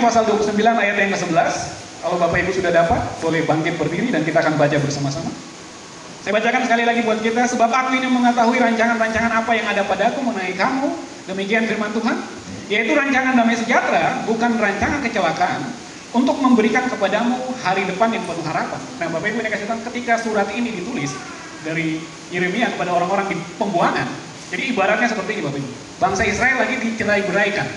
pasal 29 ayat yang ke-11. Kalau Bapak Ibu sudah dapat, boleh bangkit berdiri dan kita akan baca bersama-sama. Saya bacakan sekali lagi buat kita. Sebab aku ini mengetahui rancangan-rancangan apa yang ada padaku mengenai kamu. Demikian firman Tuhan. Yaitu rancangan damai sejahtera, bukan rancangan kecelakaan. Untuk memberikan kepadamu hari depan yang penuh harapan. Nah, Bapak Ibu dikasih tahu ketika surat ini ditulis dari Yeremia kepada orang-orang di pembuangan. Jadi ibaratnya seperti ini Bapak Ibu. Bangsa Israel lagi dicerai-beraikan.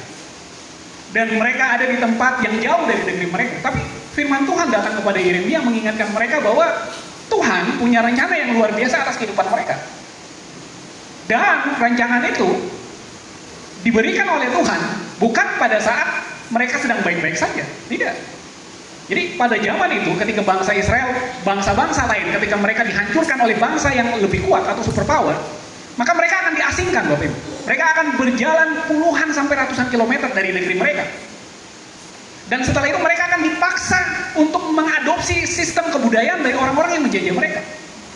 Dan mereka ada di tempat yang jauh dari negeri mereka. Tapi firman Tuhan datang kepada Yeremia mengingatkan mereka bahwa Tuhan punya rencana yang luar biasa atas kehidupan mereka. Dan rancangan itu diberikan oleh Tuhan bukan pada saat mereka sedang baik-baik saja. Tidak. Jadi pada zaman itu ketika bangsa Israel, bangsa-bangsa lain ketika mereka dihancurkan oleh bangsa yang lebih kuat atau superpower, maka mereka akan diasingkan Bapak Ibu. Mereka akan berjalan puluhan sampai ratusan kilometer dari negeri mereka. Dan setelah itu mereka akan dipaksa untuk mengadopsi sistem kebudayaan dari orang-orang yang menjajah mereka.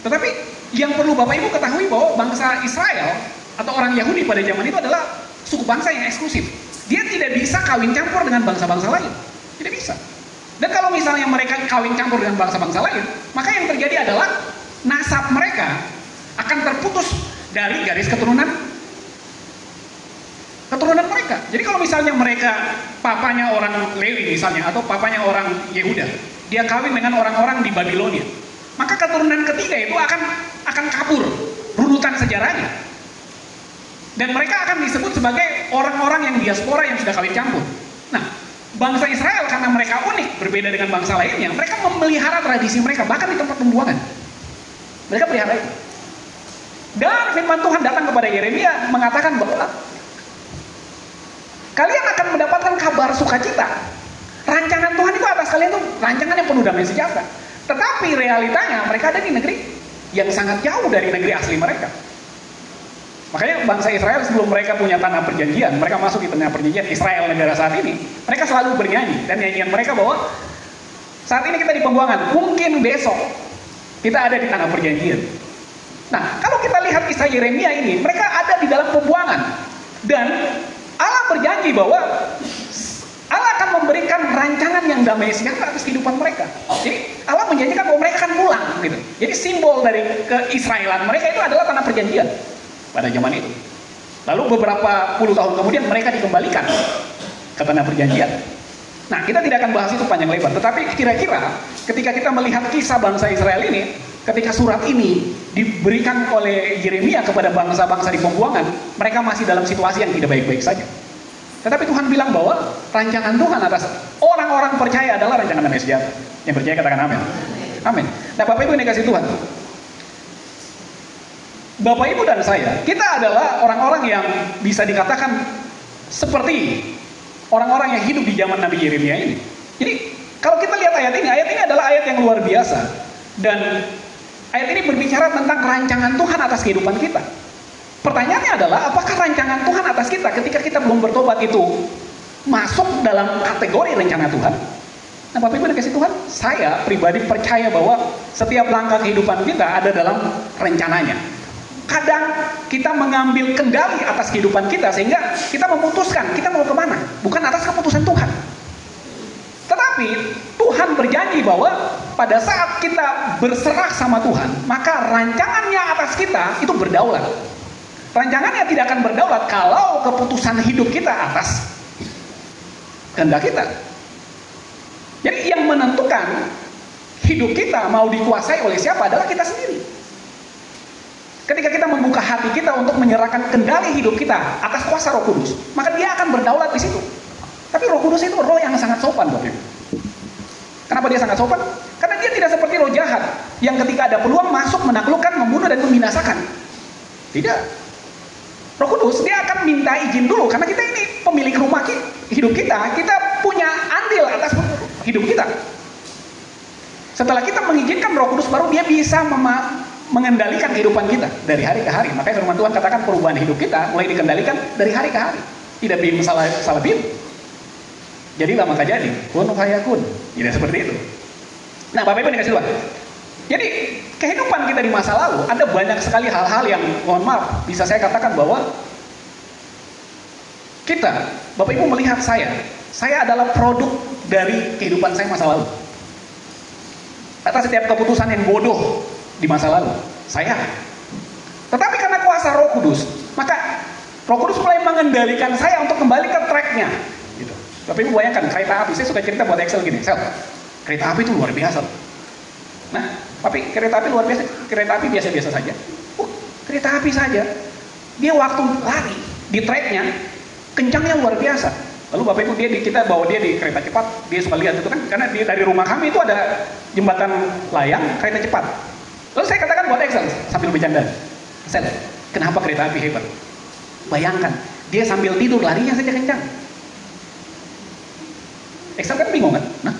Tetapi yang perlu Bapak Ibu ketahui bahwa bangsa Israel atau orang Yahudi pada zaman itu adalah suku bangsa yang eksklusif. Dia tidak bisa kawin campur dengan bangsa-bangsa lain. Tidak bisa. Dan kalau misalnya mereka kawin campur dengan bangsa-bangsa lain, maka yang terjadi adalah nasab mereka akan terputus dari garis keturunan mereka. Jadi kalau misalnya mereka papanya orang Lewi misalnya atau papanya orang Yehuda, dia kawin dengan orang-orang di Babilonia, maka keturunan ketiga itu akan kabur runutan sejarahnya. Dan mereka akan disebut sebagai orang-orang yang diaspora yang sudah kawin campur. Nah, bangsa Israel karena mereka unik berbeda dengan bangsa lainnya, mereka memelihara tradisi mereka bahkan di tempat pembuangan. Mereka pelihara itu. Dan firman Tuhan datang kepada Yeremia mengatakan bahwa kalian akan mendapatkan kabar sukacita. Rancangan Tuhan itu atas kalian itu rancangan yang penuh damai sejahtera. Tetapi realitanya mereka ada di negeri yang sangat jauh dari negeri asli mereka. Makanya bangsa Israel sebelum mereka punya tanah perjanjian, mereka masuk di tanah perjanjian Israel negara saat ini, mereka selalu bernyanyi. Dan nyanyian mereka bahwa saat ini kita di pembuangan, mungkin besok kita ada di tanah perjanjian. Nah, kalau kita lihat kisah Yeremia ini, mereka ada di dalam pembuangan. Dan Allah berjanji bahwa Allah akan memberikan rancangan yang damai sejahtera atas kehidupan mereka. Jadi Allah menjanjikan bahwa mereka akan pulang gitu. Jadi simbol dari keisraelan mereka itu adalah tanah perjanjian pada zaman itu. Lalu beberapa puluh tahun kemudian mereka dikembalikan ke tanah perjanjian. Nah, kita tidak akan bahas itu panjang lebar. Tetapi kira-kira ketika kita melihat kisah bangsa Israel ini, ketika surat ini diberikan oleh Yeremia kepada bangsa-bangsa di pembuangan, mereka masih dalam situasi yang tidak baik-baik saja. Tetapi Tuhan bilang bahwa rancangan Tuhan atas orang-orang percaya adalah rancangan damai sejahtera. Yang percaya katakan amin. Amin. Nah, Bapak Ibu yang dikasih Tuhan, Bapak Ibu dan saya, kita adalah orang-orang yang bisa dikatakan seperti orang-orang yang hidup di zaman Nabi Yeremia ini. Jadi kalau kita lihat ayat ini adalah ayat yang luar biasa. Dan ayat ini berbicara tentang rancangan Tuhan atas kehidupan kita. Pertanyaannya adalah, apakah rancangan Tuhan atas kita ketika kita belum bertobat itu masuk dalam kategori rencana Tuhan? Nah, Bapak Ibu dikasih Tuhan, saya pribadi percaya bahwa setiap langkah kehidupan kita ada dalam rencananya. Kadang kita mengambil kendali atas kehidupan kita sehingga kita memutuskan kita mau kemana, bukan atas keputusan Tuhan. Tetapi Tuhan berjanji bahwa pada saat kita berserah sama Tuhan, maka rancangannya atas kita itu berdaulat. Rancangannya tidak akan berdaulat kalau keputusan hidup kita atas kehendak kita. Jadi yang menentukan hidup kita mau dikuasai oleh siapa adalah kita sendiri. Ketika kita membuka hati kita untuk menyerahkan kendali hidup kita atas kuasa Roh Kudus, maka dia akan berdaulat di situ. Tapi Roh Kudus itu roh yang sangat sopan, Bapak Ibu. Kenapa dia sangat sopan? Karena dia tidak seperti roh jahat yang ketika ada peluang masuk menaklukkan, membunuh dan membinasakan. Tidak. Roh Kudus dia akan minta izin dulu karena kita ini pemilik rumah hidup kita punya andil atas hidup kita. Setelah kita mengizinkan Roh Kudus, baru dia bisa mengendalikan kehidupan kita dari hari ke hari. Makanya firman Tuhan katakan perubahan hidup kita mulai dikendalikan dari hari ke hari. Tidak bim salah bim. Jadilah maka jadi, kun fayakun. Tidak seperti itu. Nah, Bapak Ibu dikasih Tuhan. Jadi kehidupan kita di masa lalu ada banyak sekali hal-hal yang, mohon maaf, bisa saya katakan bahwa kita, Bapak Ibu melihat saya Saya adalah produk dari kehidupan saya masa lalu. Atas setiap keputusan yang bodoh di masa lalu, saya. Tetapi karena kuasa Roh Kudus, maka Roh Kudus mulai mengendalikan saya untuk kembali ke tracknya. Gitu. Tapi ibu bayangkan kereta api, saya suka cerita buat Excel gini, kereta api itu luar biasa. Nah, tapi kereta api luar biasa, kereta api biasa-biasa saja. Kereta api saja, dia waktu lari di tracknya, kencangnya luar biasa. Lalu Bapak Ibu kita bawa dia di kereta cepat, dia suka lihat itu kan, karena dia dari rumah kami itu ada jembatan layang kereta cepat. Lalu saya katakan buat Excel sambil bercanda, Excel, kenapa kereta api hebat? Bayangkan, dia sambil tidur larinya saja kencang. Excel kan bingung kan? Nah,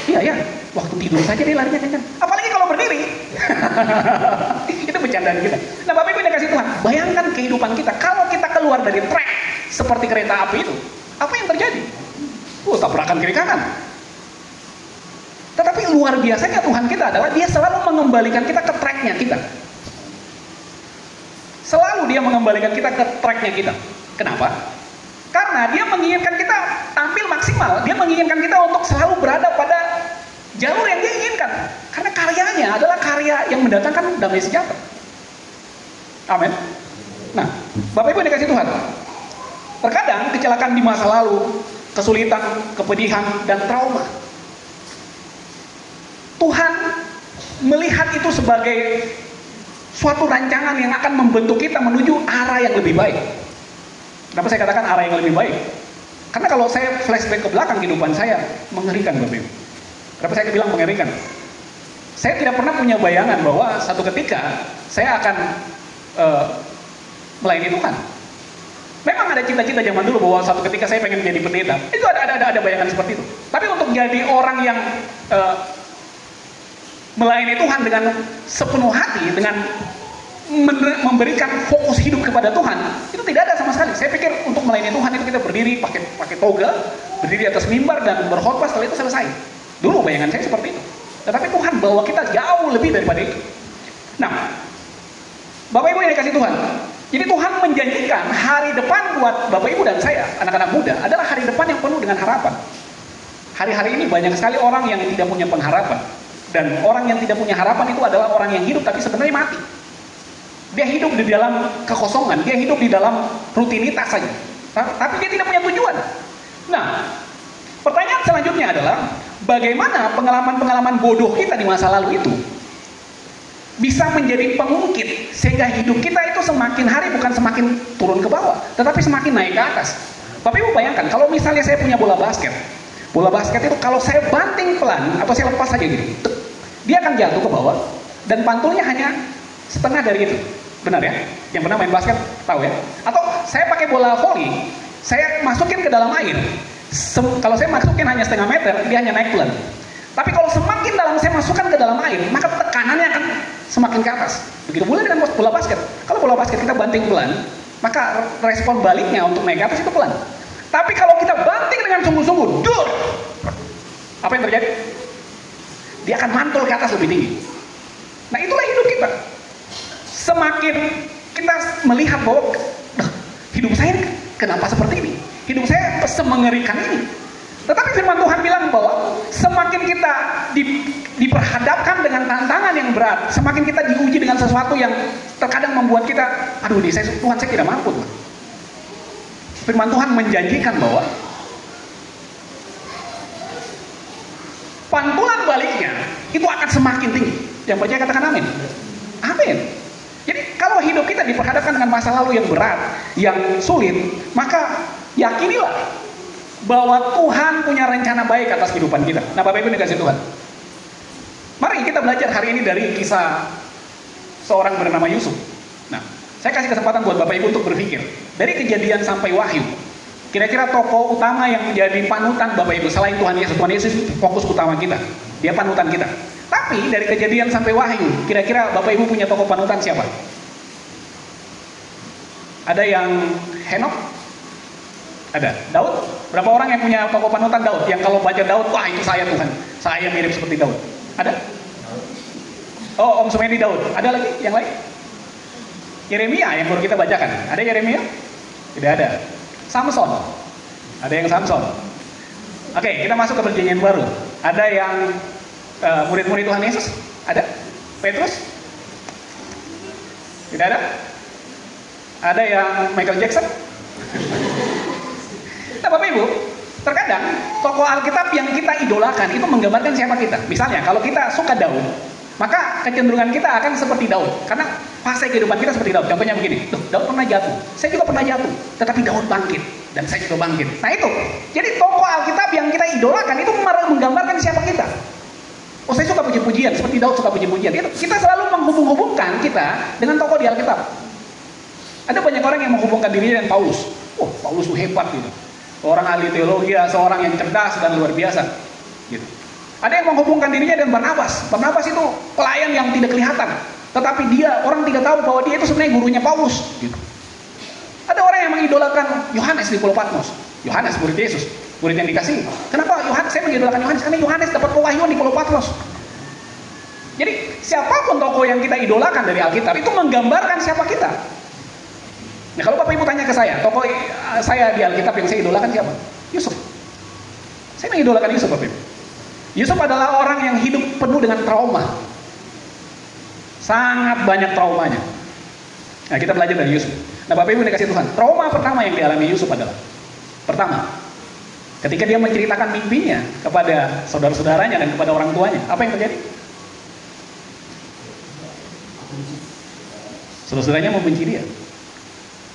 iya, waktu tidur saja dia larinya kencang. Apalagi kalau berdiri. Itu bercandaan kita. Nah, Bapak Ibu yang dikasih Tuhan, bayangkan kehidupan kita kalau kita keluar dari track seperti kereta api itu. Apa yang terjadi? Tabrakan kiri kanan. Tetapi luar biasanya Tuhan kita adalah dia selalu mengembalikan kita ke tracknya kita. Selalu dia mengembalikan kita ke tracknya kita. Kenapa? Karena dia menginginkan kita tampil maksimal. Dia menginginkan kita untuk selalu berada pada jalur yang dia inginkan. Karena karyanya adalah karya yang mendatangkan damai sejahtera. Amin. Nah, Bapak Ibu dikasih Tuhan. Terkadang kecelakaan di masa lalu, kesulitan, kepedihan, dan trauma. Tuhan melihat itu sebagai suatu rancangan yang akan membentuk kita menuju arah yang lebih baik. Kenapa saya katakan arah yang lebih baik? Karena kalau saya flashback ke belakang kehidupan saya, mengerikan Bapak Ibu. Kenapa saya bilang mengerikan? Saya tidak pernah punya bayangan bahwa satu ketika saya akan melayani Tuhan. Memang ada cita-cita zaman dulu bahwa satu ketika saya pengen menjadi pendeta. Itu ada bayangan seperti itu. Tapi untuk jadi orang yang melayani Tuhan dengan sepenuh hati, dengan memberikan fokus hidup kepada Tuhan, itu tidak ada sama sekali. Saya pikir untuk melayani Tuhan itu kita berdiri pakai toga, berdiri atas mimbar dan berkhotbah, setelah itu selesai. Dulu bayangan saya seperti itu. Tetapi Tuhan bawa kita jauh lebih daripada itu. Nah, Bapak Ibu yang dikasih Tuhan, jadi Tuhan menjanjikan hari depan buat Bapak Ibu dan saya, anak-anak muda, adalah hari depan yang penuh dengan harapan. Hari-hari ini banyak sekali orang yang tidak punya pengharapan. Dan orang yang tidak punya harapan itu adalah orang yang hidup tapi sebenarnya mati. Dia hidup di dalam kekosongan, dia hidup di dalam rutinitas saja. Tapi dia tidak punya tujuan. Nah, pertanyaan selanjutnya adalah, bagaimana pengalaman-pengalaman bodoh kita di masa lalu itu bisa menjadi pengungkit sehingga hidup kita itu semakin hari bukan semakin turun ke bawah, tetapi semakin naik ke atas. Bapak Ibu bayangkan, kalau misalnya saya punya bola basket itu kalau saya banting pelan atau saya lepas saja gitu, dia akan jatuh ke bawah dan pantulnya hanya setengah dari itu. Benar ya? Yang pernah main basket tahu ya? Atau saya pakai bola voli, saya masukin ke dalam air. Kalau saya masukin hanya setengah meter, dia hanya naik pelan. Tapi kalau semakin dalam saya masukkan ke dalam air, maka tekanannya akan semakin ke atas. Begitu pula dengan bola basket. Kalau bola basket kita banting pelan, maka respon baliknya untuk naik ke atas itu pelan. Tapi kalau kita banting dengan sungguh-sungguh, dur, apa yang terjadi? Dia akan mantul ke atas lebih tinggi. Nah, itulah hidup kita. Semakin kita melihat bahwa hidup saya kenapa seperti ini? Hidup saya semengerikan ini. Tetapi firman Tuhan bilang bahwa semakin kita diperhadapkan dengan tantangan yang berat, semakin kita diuji dengan sesuatu yang terkadang membuat kita, aduh nih Tuhan saya tidak mampu. Firman Tuhan menjanjikan bahwa pantulan baliknya itu akan semakin tinggi. Yang percaya katakan amin. Amin. Jadi kalau hidup kita diperhadapkan dengan masa lalu yang berat, yang sulit, maka yakinilah bahwa Tuhan punya rencana baik atas kehidupan kita. Nah, Bapak Ibu dikasih Tuhan, mari kita belajar hari ini dari kisah seorang bernama Yusuf. Nah, saya kasih kesempatan buat Bapak Ibu untuk berpikir dari Kejadian sampai Wahyu, kira-kira tokoh utama yang menjadi panutan Bapak Ibu selain Tuhan Yesus. Tuhan Yesus fokus utama kita, dia panutan kita. Tapi dari Kejadian sampai Wahyu, kira-kira Bapak Ibu punya tokoh panutan siapa? Ada yang Henok? Ada. Daud? Berapa orang yang punya tokoh panutan Daud? Yang kalau baca Daud, wah itu saya Tuhan, saya mirip seperti Daud. Ada? Oh, Om Sumedi Daud. Ada lagi? Yang lain? Yeremia yang baru kita bacakan. Ada Yeremia? Tidak ada. Samson. Ada yang Samson. Oke, kita masuk ke perjanjian baru. Ada yang murid-murid Tuhan Yesus? Ada? Petrus? Tidak ada? Ada yang Michael Jackson? Nah, Bapak Ibu, terkadang tokoh Alkitab yang kita idolakan itu menggambarkan siapa kita. Misalnya, kalau kita suka Daud, maka kecenderungan kita akan seperti Daud. Karena fase kehidupan kita seperti Daud. Contohnya begini, Daud pernah jatuh, saya juga pernah jatuh, tetapi Daud bangkit, dan saya juga bangkit. Nah itu, jadi tokoh Alkitab yang kita idolakan itu menggambarkan siapa kita. Oh, saya suka puji-pujian, seperti Daud suka puji-pujian. Kita selalu menghubung-hubungkan kita dengan tokoh di Alkitab. Ada banyak orang yang menghubungkan dirinya dengan Paulus. Oh, Paulus itu hebat gitu. Seorang ahli teologi, seorang yang cerdas dan luar biasa. Gitu. Ada yang menghubungkan dirinya dengan Barnabas. Barnabas itu pelayan yang tidak kelihatan, tetapi orang tidak tahu bahwa dia itu sebenarnya gurunya Paulus. Gitu. Ada orang yang mengidolakan Yohanes di Pulau Patmos. Yohanes murid Yesus, murid yang dikasihi. Kenapa Yohanes? Saya mengidolakan Yohanes karena Yohanes dapat pewahyuan di Pulau Patmos. Jadi siapapun tokoh yang kita idolakan dari Alkitab itu menggambarkan siapa kita. Nah, kalau Bapak Ibu tanya ke saya, tokoh saya di Alkitab yang saya idolakan siapa? Yusuf. Saya mengidolakan Yusuf, Bapak Ibu. Yusuf adalah orang yang hidup penuh dengan trauma. Sangat banyak traumanya. Nah, kita belajar dari Yusuf. Nah, Bapak Ibu dikasih Tuhan, trauma pertama yang dialami Yusuf adalah, pertama, ketika dia menceritakan mimpinya kepada saudara-saudaranya dan kepada orang tuanya, apa yang terjadi? Saudara-saudaranya membenci dia.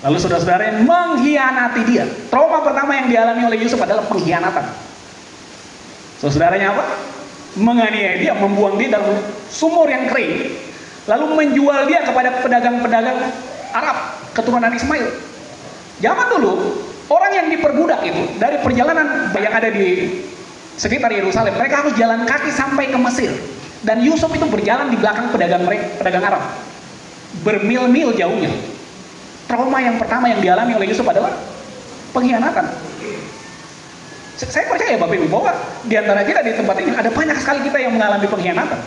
Lalu saudara-saudaranya mengkhianati dia. Trauma pertama yang dialami oleh Yusuf adalah pengkhianatan. Saudara-saudaranya apa? Menganiaya dia, membuang dia dalam sumur yang kering, lalu menjual dia kepada pedagang-pedagang Arab, keturunan Ismail. Zaman dulu, orang yang diperbudak itu dari perjalanan yang ada di sekitar Yerusalem, mereka harus jalan kaki sampai ke Mesir. Dan Yusuf itu berjalan di belakang pedagang Arab, bermil-mil jauhnya. Trauma yang pertama yang dialami oleh Yusuf adalah pengkhianatan. Saya percaya Bapak Ibu bahwa di antara kita di tempat ini ada banyak sekali kita yang mengalami pengkhianatan.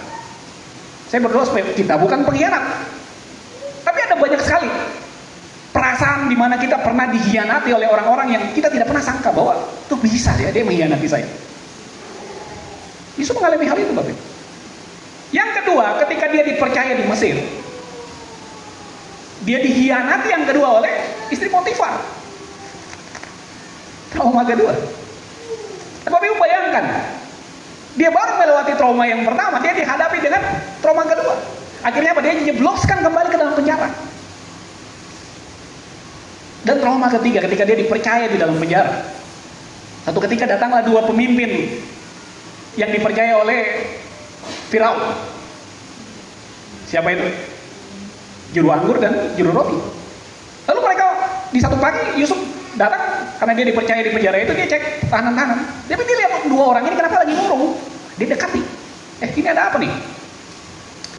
Saya berdoa supaya kita bukan pengkhianat. Tapi ada banyak sekali perasaan di mana kita pernah dikhianati oleh orang-orang yang kita tidak pernah sangka bahwa itu bisa dia mengkhianati saya. Yusuf mengalami hal itu, Bapak Ibu. Yang kedua, ketika dia dipercaya di Mesir, dia dikhianati yang kedua oleh istri Potifar. Trauma kedua. Bapak Ibu bayangkan, dia baru melewati trauma yang pertama, dia dihadapi dengan trauma kedua. Akhirnya apa? Dia dijebloskan kembali ke dalam penjara. Dan trauma ketiga, ketika dia dipercaya di dalam penjara. Satu ketika datanglah dua pemimpin yang dipercaya oleh Firaun. Siapa itu? Juru anggur dan juru roti. Lalu mereka di satu pagi Yusuf datang karena dia dipercaya di penjara itu, dia cek tahanan-tahanan. Tapi dia lihat dua orang ini kenapa lagi murung. Dia dekati. Ini ada apa nih?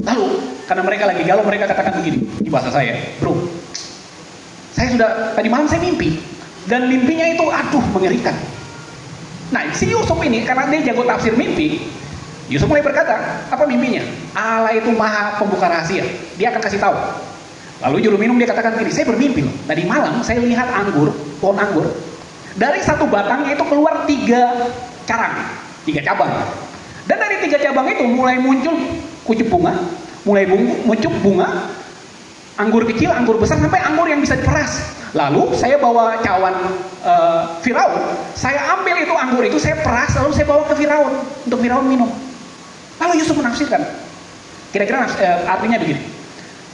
Lalu karena mereka lagi galau, mereka katakan begini di bahasa saya, bro. Saya sudah tadi malam saya mimpi dan mimpinya itu mengerikan. Nah, si Yusuf ini karena dia jago tafsir mimpi, Yusuf mulai berkata, apa mimpinya? Allah itu maha pembuka rahasia. Dia akan kasih tahu. Lalu juru minum dia katakan gini, saya bermimpi loh. Tadi malam saya lihat pohon anggur. Dari satu batangnya itu keluar 3 cabang. Dan dari 3 cabang itu mulai muncul kucup bunga, muncul bunga, anggur kecil, anggur besar, sampai anggur yang bisa diperas. Lalu saya bawa cawan Firaun, saya ambil itu anggur itu, saya peras, lalu saya bawa ke Firaun untuk Firaun minum. Lalu Yusuf menafsirkan, kira-kira artinya begini.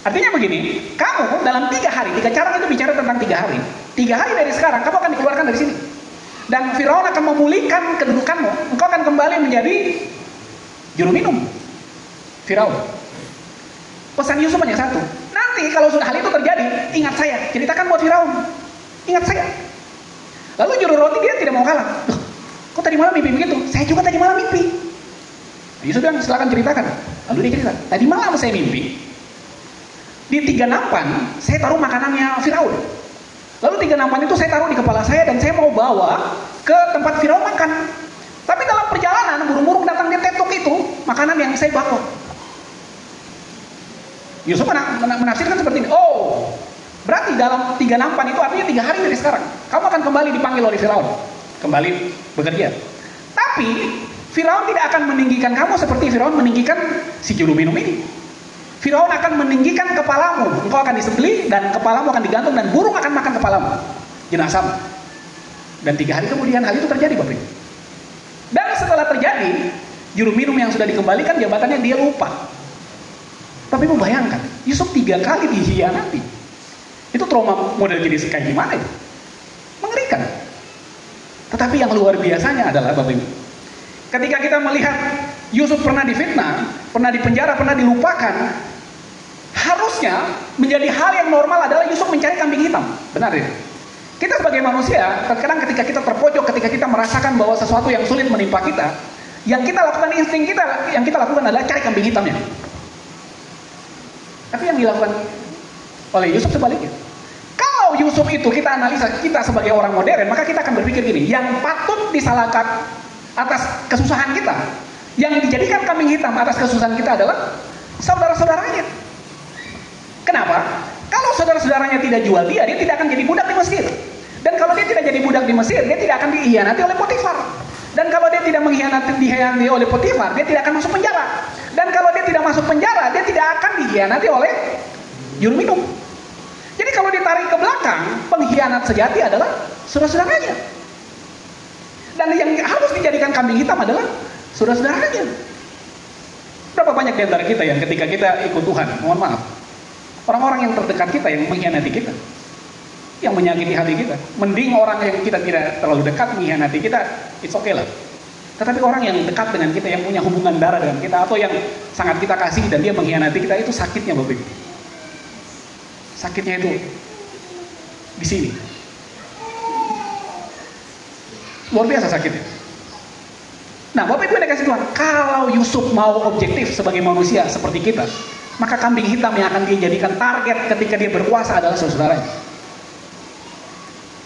Artinya begini, kamu dalam 3 hari, 3 cabang itu bicara tentang 3 hari. 3 hari dari sekarang, kamu akan dikeluarkan dari sini. Dan Firaun akan memulihkan kedudukanmu. Engkau akan kembali menjadi juru minum Firaun. Pesan Yusuf hanya satu. Nanti kalau sudah hal itu terjadi, ingat saya, ceritakan buat Firaun. Ingat saya. Lalu juru roti dia tidak mau kalah. Loh, kok tadi malam mimpi begitu? Saya juga tadi malam mimpi. Yusuf bilang, silakan ceritakan. Lalu dia cerita, tadi malam saya mimpi, di 3 nampan saya taruh makanannya Firaun. Lalu 3 nampan itu saya taruh di kepala saya dan saya mau bawa ke tempat Firaun makan. Tapi dalam perjalanan burung-burung datang, dia tetok itu makanan yang saya bawa. Yusuf menafsirkan seperti ini. Oh, berarti dalam 3 nampan itu artinya 3 hari dari sekarang kamu akan kembali dipanggil oleh Firaun, kembali bekerja. Tapi Firaun tidak akan meninggikan kamu seperti Firaun meninggikan si juru minum ini. Firaun akan meninggikan kepalamu, engkau akan disembelih dan kepalamu akan digantung dan burung akan makan kepalamu, jenazahmu. Dan 3 hari kemudian hal itu terjadi, Bapak Ibu. Dan setelah terjadi, juru minum yang sudah dikembalikan jabatannya dia lupa. Bapak Ibu bayangkan, Yusuf 3 kali dikhianati. Itu trauma model jenis kayak gimana itu? Mengerikan. Tetapi yang luar biasanya adalah, Bapak Ibu, ketika kita melihat Yusuf pernah difitnah, pernah dipenjara, pernah dilupakan, harusnya menjadi hal yang normal adalah Yusuf mencari kambing hitam. Benar ya? Kita sebagai manusia, terkadang ketika kita terpojok, ketika kita merasakan bahwa sesuatu yang sulit menimpa kita, yang kita lakukan, insting kita, yang kita lakukan adalah cari kambing hitamnya. Tapi yang dilakukan oleh Yusuf sebaliknya. Kalau Yusuf itu kita analisa, kita sebagai orang modern, maka kita akan berpikir gini, yang patut disalahkan atas kesusahan kita, yang dijadikan kambing hitam atas kesusahan kita adalah saudara-saudaranya. Kenapa? Kalau saudara-saudaranya tidak jual dia tidak akan jadi budak di Mesir. Dan kalau dia tidak jadi budak di Mesir, dia tidak akan dikhianati oleh Potifar. Dan kalau dia tidak dikhianati oleh Potifar, dia tidak akan masuk penjara. Dan kalau dia tidak masuk penjara, dia tidak akan dikhianati oleh juru minum. Jadi kalau ditarik ke belakang, pengkhianat sejati adalah saudara-saudaranya. Dan yang harus dijadikan kambing hitam adalah saudara-saudaranya. Berapa banyak di antara kita yang ketika kita ikut Tuhan, mohon maaf, orang-orang yang terdekat kita yang mengkhianati kita, yang menyakiti hati kita. Mending orang yang kita tidak terlalu dekat mengkhianati kita, it's okay lah. Tetapi orang yang dekat dengan kita, yang punya hubungan darah dengan kita, atau yang sangat kita kasih dan dia mengkhianati kita, itu sakitnya, Bapak Ibu. Sakitnya itu di sini. Luar biasa sakitnya. Nah, Bapak Ibu yang dikasih Tuhan, kalau Yusuf mau objektif sebagai manusia seperti kita, maka kambing hitam yang akan dia jadikan target ketika dia berkuasa adalah saudara-saudaranya.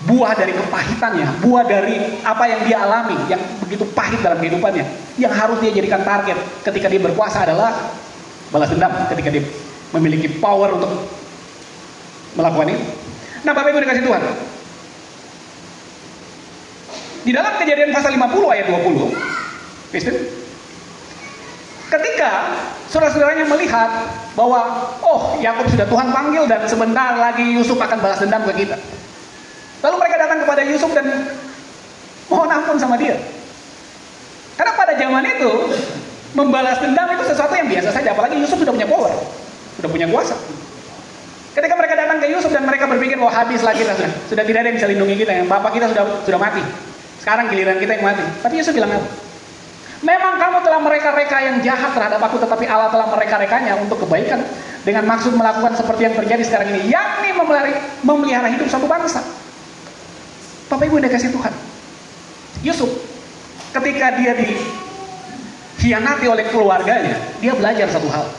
Buah dari kepahitannya, buah dari apa yang dia alami, yang begitu pahit dalam kehidupannya, yang harus dia jadikan target ketika dia berkuasa adalah balas dendam, ketika dia memiliki power untuk melakukan itu. Nah, Bapak Ibu dikasih Tuhan, di dalam Kejadian pasal 50 ayat 20, Kristen, ketika saudara-saudaranya melihat bahwa Yakub sudah Tuhan panggil dan sebentar lagi Yusuf akan balas dendam ke kita. Lalu mereka datang kepada Yusuf dan mohon ampun sama dia. Karena pada zaman itu membalas dendam itu sesuatu yang biasa saja, apalagi Yusuf sudah punya power, sudah punya kuasa. Ketika mereka datang ke Yusuf dan mereka berpikir, habislah kita sudah tidak ada yang bisa lindungi kita, yang bapak kita sudah mati. Sekarang giliran kita yang mati. Tapi Yusuf bilang apa? Memang kamu telah mereka-reka yang jahat terhadap aku, tetapi Allah telah mereka-rekanya untuk kebaikan dengan maksud melakukan seperti yang terjadi sekarang ini, yakni memelihara hidup satu bangsa. Bapak Ibu yang dikasih Tuhan, Yusuf ketika dia dikhianati oleh keluarganya, dia belajar satu hal.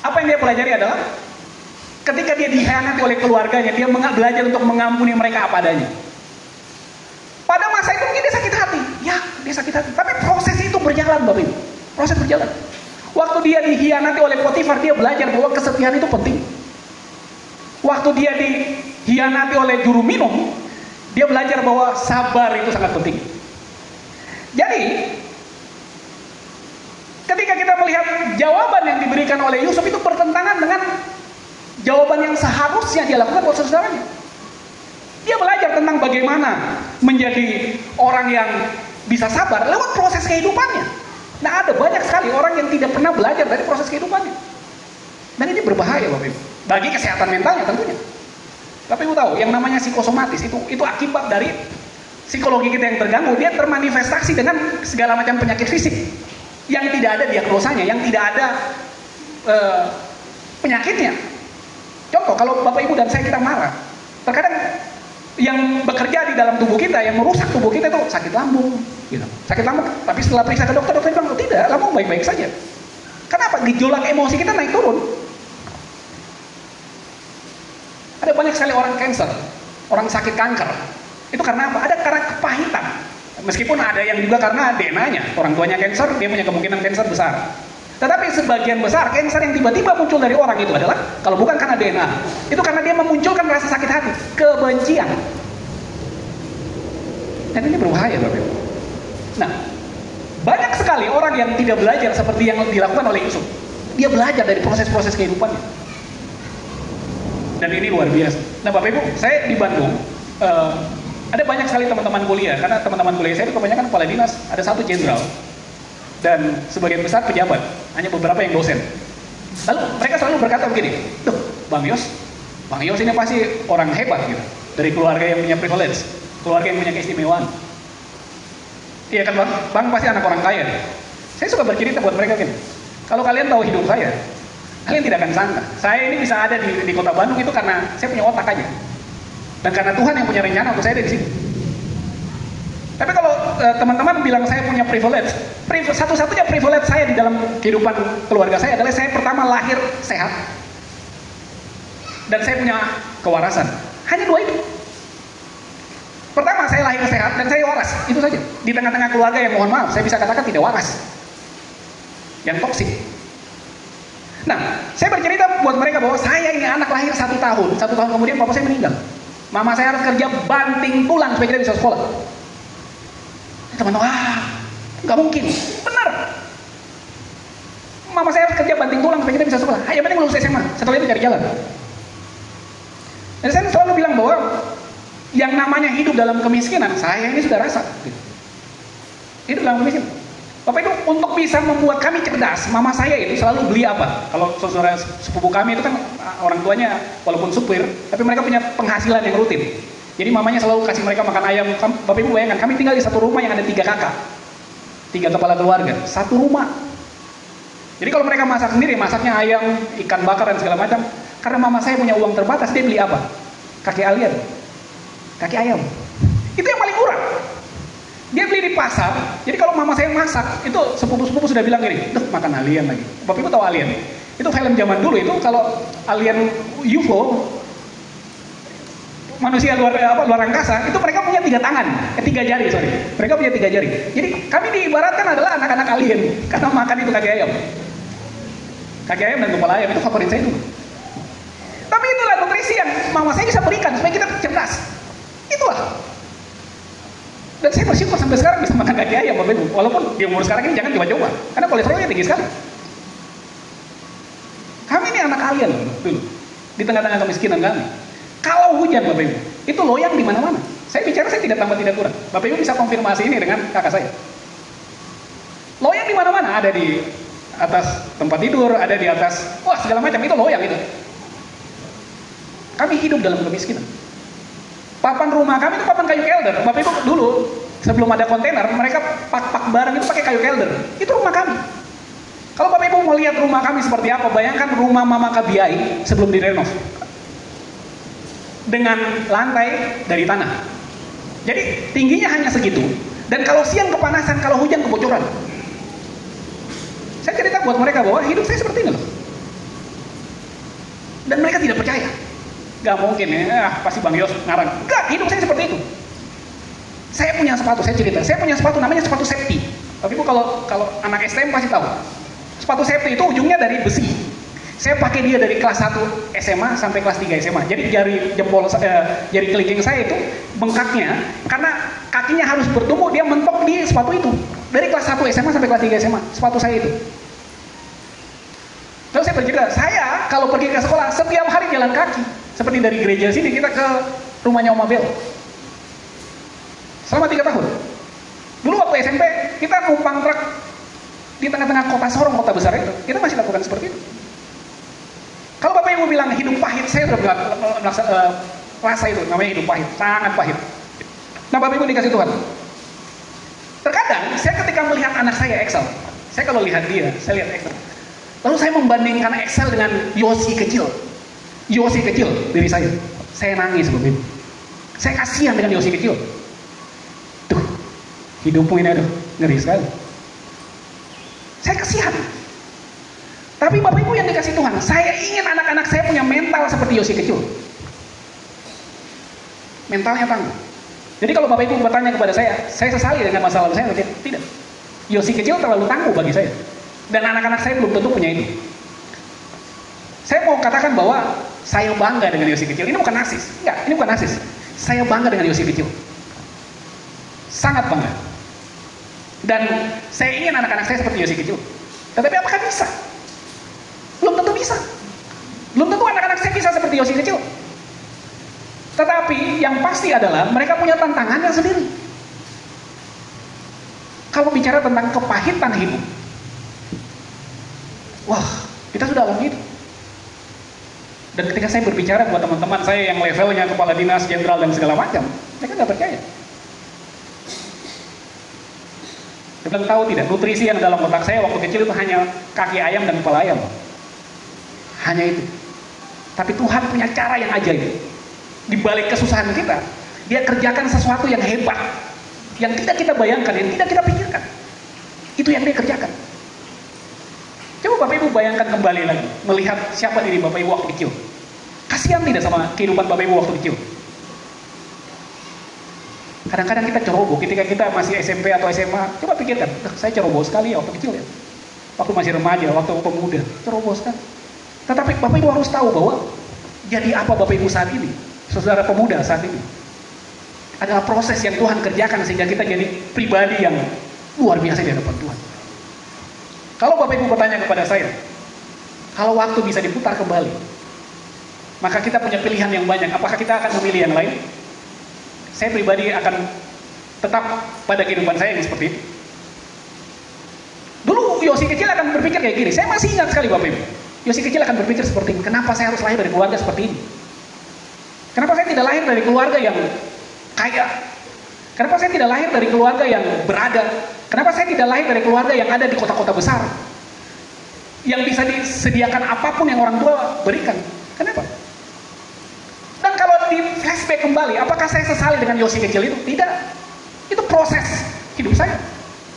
Apa yang dia pelajari adalah ketika dia dikhianati oleh keluarganya, dia belajar untuk mengampuni mereka apa adanya. Pada masa itu mungkin dia sakit hati. Ya, dia sakit hati. Tapi proses itu berjalan, Bapak Ibu. Proses berjalan. Waktu dia dikhianati oleh Potifar, dia belajar bahwa kesetiaan itu penting. Waktu dia dikhianati oleh juru minum, dia belajar bahwa sabar itu sangat penting. Jadi, ketika kita melihat jawaban yang diberikan oleh Yusuf itu bertentangan dengan jawaban yang seharusnya dia lakukan buat saudaranya. Dia belajar tentang bagaimana menjadi orang yang bisa sabar lewat proses kehidupannya. Nah, ada banyak sekali orang yang tidak pernah belajar dari proses kehidupannya. Dan ini berbahaya, Bapak Ibu, bagi kesehatan mentalnya tentunya. Bapak Ibu tahu, yang namanya psikosomatis itu akibat dari psikologi kita yang terganggu. Dia termanifestasi dengan segala macam penyakit fisik yang tidak ada diagnosanya, yang tidak ada penyakitnya. Contoh, kalau Bapak Ibu dan saya kita marah, terkadang yang bekerja di dalam tubuh kita, yang merusak tubuh kita itu sakit lambung, gitu. Sakit lambung. Tapi setelah periksa ke dokter bilang tidak, lambung baik-baik saja. Kenapa? Gejolak emosi kita naik turun. Ada banyak sekali orang cancer, orang sakit kanker. Itu karena apa? Ada karena kepahitan. Meskipun ada yang juga karena DNA-nya, orang tuanya cancer, dia punya kemungkinan cancer besar. Tetapi sebagian besar cancer yang tiba-tiba muncul dari orang itu adalah, kalau bukan karena DNA, itu karena dia memunculkan rasa sakit hati, kebencian. Dan ini berbahaya, Bapak Ibu. Nah, banyak sekali orang yang tidak belajar seperti yang dilakukan oleh Yusuf. Dia belajar dari proses-proses kehidupannya. Dan ini luar biasa. Nah, Bapak Ibu, saya di Bandung, ada banyak sekali teman-teman kuliah, karena teman-teman kuliah saya itu kebanyakan kepala dinas, ada satu jenderal, dan sebagian besar pejabat, hanya beberapa yang dosen. Lalu mereka selalu berkata begini, tuh Bang Yos ini pasti orang hebat gitu, dari keluarga yang punya privilege, keluarga yang punya keistimewaan. Iya kan Bang pasti anak orang kaya nih. Saya suka bercerita buat mereka gini, kalau kalian tahu hidup saya, kalian tidak akan sangka, saya ini bisa ada di kota Bandung itu karena saya punya otak aja. Dan karena Tuhan yang punya rencana untuk saya ada di sini. Tapi kalau teman-teman bilang saya punya privilege, satu-satunya privilege saya di dalam kehidupan keluarga saya adalah saya pertama lahir sehat. Dan saya punya kewarasan. Hanya dua itu. Pertama, saya lahir sehat dan saya waras. Itu saja. Di tengah-tengah keluarga yang mohon maaf, saya bisa katakan tidak waras. Yang toksik. Nah, saya bercerita buat mereka bahwa saya ini anak lahir 1 tahun. 1 tahun kemudian papa saya meninggal. Mama saya harus kerja banting tulang supaya kita bisa sekolah. Teman-teman, nggak mungkin. Benar. Mama saya harus kerja banting tulang supaya kita bisa sekolah. Yang penting lulus SMA. Setelah itu cari jalan. Dan saya selalu bilang bahwa yang namanya hidup dalam kemiskinan, saya ini sudah rasa. Hidup dalam kemiskinan. Bapak itu untuk bisa membuat kami cerdas, mama saya itu selalu beli apa? Kalau saudara sepupu kami itu kan orang tuanya walaupun supir, tapi mereka punya penghasilan yang rutin. Jadi mamanya selalu kasih mereka makan ayam. Bapak Ibu bayangkan, kami tinggal di satu rumah yang ada 3 kakak, 3 kepala keluarga, satu rumah. Jadi kalau mereka masak sendiri, masaknya ayam, ikan bakar dan segala macam. Karena mama saya punya uang terbatas, dia beli apa? Kaki alien, kaki ayam. Itu yang paling murah. Dia beli di pasar. Jadi kalau mama saya masak, itu sepupu-sepupu sudah bilang gini, "Duh, makan alien lagi." Bapak Ibu tahu alien? Itu film zaman dulu itu kalau alien UFO, manusia luar angkasa, itu mereka punya 3 tangan, 3 jari, sorry. Mereka punya 3 jari. Jadi kami diibaratkan adalah anak-anak alien karena makan itu kaki ayam. Kaki ayam dan kepala ayam itu favorit saya itu. Tapi itulah nutrisi yang mama saya bisa berikan supaya kita cerdas. Itulah. Dan saya bersyukur sampai sekarang bisa makan kaki ayam, Bapak Ibu. Walaupun di umur sekarang ini jangan coba-coba, karena kolesterolnya tinggi sekali. Kami ini anak alien dulu, di tengah-tengah kemiskinan kami. Kalau hujan, Bapak Ibu, itu loyang di mana-mana. Saya bicara, saya tidak tambah tidak kurang. Bapak Ibu bisa konfirmasi ini dengan kakak saya. Loyang di mana-mana, ada di atas tempat tidur, ada di atas, wah segala macam, itu loyang itu. Kami hidup dalam kemiskinan. Papan rumah kami itu papan kayu kelder. Bapak Ibu dulu sebelum ada kontainer, mereka pak-pak barang itu pakai kayu kelder. Itu rumah kami. Kalau Bapak Ibu mau lihat rumah kami seperti apa, bayangkan rumah Mama Kabiai sebelum direnov. Dengan lantai dari tanah. Jadi tingginya hanya segitu. Dan kalau siang kepanasan, kalau hujan kebocoran. Saya cerita buat mereka bahwa hidup saya seperti ini loh. Dan mereka tidak percaya. Gak mungkin ya, pasti Bang Yos ngarang. Enggak, hidup saya seperti itu. Saya punya sepatu, saya cerita. Saya punya sepatu namanya sepatu safety. Tapi Ibu kalau anak STM pasti tahu. Sepatu safety itu ujungnya dari besi. Saya pakai dia dari kelas 1 SMA sampai kelas 3 SMA. Jadi jari kelingking saya itu bengkaknya karena kakinya harus bertumbuh, dia mentok di sepatu itu. Dari kelas 1 SMA sampai kelas 3 SMA, sepatu saya itu. Lalu saya bercerita, saya kalau pergi ke sekolah setiap hari jalan kaki. Seperti dari gereja sini kita ke rumahnya Om Abel. Selama 3 tahun. Dulu waktu SMP kita numpang truk di tengah-tengah kota Sorong, kota besar itu. Kita masih lakukan seperti itu. Kalau Bapak Ibu bilang hidup pahit, saya sudah rasa itu namanya hidup pahit, sangat pahit. Nah Bapak Ibu dikasih Tuhan. Terkadang saya ketika melihat anak saya Excel, saya kalau lihat dia, saya lihat Excel. Lalu saya membandingkan Excel dengan Yosi kecil. Yosi kecil diri saya nangis Bapak Ibu. Saya kasihan dengan Yosi kecil. Tuh, hidupmu ini aduh, ngeri sekali. Saya kasihan. Tapi Bapak Ibu yang dikasih Tuhan, saya ingin anak-anak saya punya mental seperti Yosi kecil. Mentalnya tangguh. Jadi kalau Bapak Ibu bertanya kepada saya sesali dengan masa lalu saya, tidak. Yosi kecil terlalu tangguh bagi saya. Dan anak-anak saya belum tentu punya itu. Saya mau katakan bahwa saya bangga dengan Yosi kecil. Ini bukan narsis. Enggak, ini bukan narsis. Saya bangga dengan Yosi kecil. sangat bangga. Dan saya ingin anak-anak saya seperti Yosi kecil. Tetapi apakah bisa? Belum tentu bisa. Belum tentu anak-anak saya bisa seperti Yosi kecil. Tetapi yang pasti adalah mereka punya tantangannya sendiri. Kalau bicara tentang kepahitan hidup, wah, kita sudah alami itu. Dan ketika saya berbicara buat teman-teman saya yang levelnya kepala dinas, jenderal dan segala macam, mereka nggak percaya. Kalian tahu tidak, nutrisi yang dalam otak saya waktu kecil itu hanya kaki ayam dan kepala ayam. Hanya itu. Tapi Tuhan punya cara yang ajaib. Di balik kesusahan kita, Dia kerjakan sesuatu yang hebat, yang tidak kita bayangkan, yang tidak kita pikirkan. Itu yang Dia kerjakan. Coba Bapak Ibu bayangkan kembali lagi, melihat siapa diri Bapak Ibu waktu kecil. Kasihan tidak sama kehidupan Bapak Ibu waktu kecil? Kadang-kadang kita ceroboh ketika kita masih SMP atau SMA. Coba pikirkan, saya ceroboh sekali ya waktu kecil ya. Waktu masih remaja, waktu pemuda, ceroboh sekali. Tetapi Bapak Ibu harus tahu bahwa jadi apa Bapak Ibu saat ini, saudara pemuda saat ini, adalah proses yang Tuhan kerjakan sehingga kita jadi pribadi yang luar biasa di hadapan Tuhan. Kalau Bapak Ibu bertanya kepada saya, kalau waktu bisa diputar kembali, maka kita punya pilihan yang banyak. Apakah kita akan memilih yang lain? Saya pribadi akan tetap pada kehidupan saya yang seperti itu. Dulu Yosi kecil akan berpikir kayak gini. Saya masih ingat sekali Bapak Ibu. Yosi kecil akan berpikir seperti ini. Kenapa saya harus lahir dari keluarga seperti ini? Kenapa saya tidak lahir dari keluarga yang kaya? Kenapa saya tidak lahir dari keluarga yang berada? Kenapa saya tidak lahir dari keluarga yang ada di kota-kota besar? Yang bisa disediakan apapun yang orang tua berikan. Kenapa? Dan kalau di flashback kembali, apakah saya sesali dengan Yosi kecil itu? Tidak. Itu proses hidup saya.